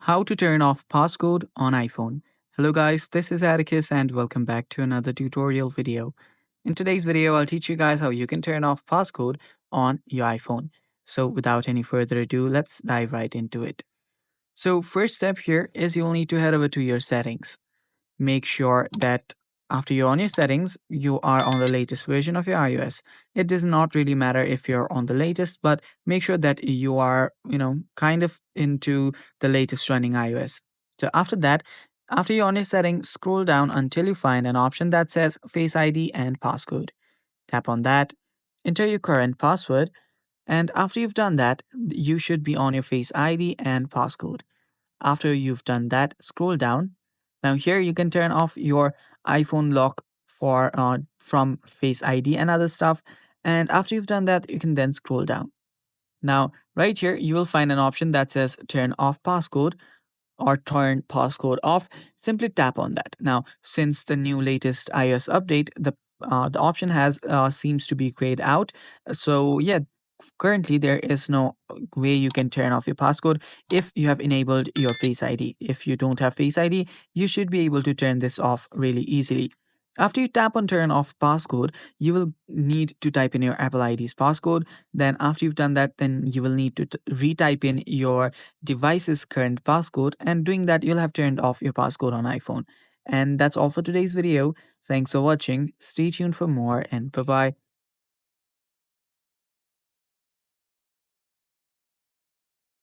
How to turn off passcode on iPhone. Hello guys, this is Atticus and welcome back to another tutorial video. In today's video, I'll teach you guys how you can turn off passcode on your iPhone. So without any further ado, let's dive right into it. So first step here is you'll need to head over to your settings. Make sure that after you're on your settings, you are on the latest version of your iOS. It does not really matter if you're on the latest, but make sure that you are, kind of into the latest running iOS. So after that, after you're on your settings, scroll down until you find an option that says Face ID and Passcode. Tap on that, enter your current password, and after you've done that, you should be on your Face ID and Passcode. After you've done that, scroll down. Now here you can turn off your iPhone lock for from Face ID and other stuff. And after you've done that, you can then scroll down. Now right here you will find an option that says turn off passcode or turn passcode off. Simply tap on that. Now since the new latest iOS update, the option has seems to be grayed out. So yeah, currently there is no way you can turn off your passcode if you have enabled your Face ID. If you don't have Face ID, you should be able to turn this off really easily. After you tap on turn off passcode, you will need to type in your Apple ID's passcode. Then after you've done that, then you will need to retype in your device's current passcode, and doing that you'll have turned off your passcode on iPhone. And that's all for today's video. Thanks for watching. Stay tuned for more, and bye bye.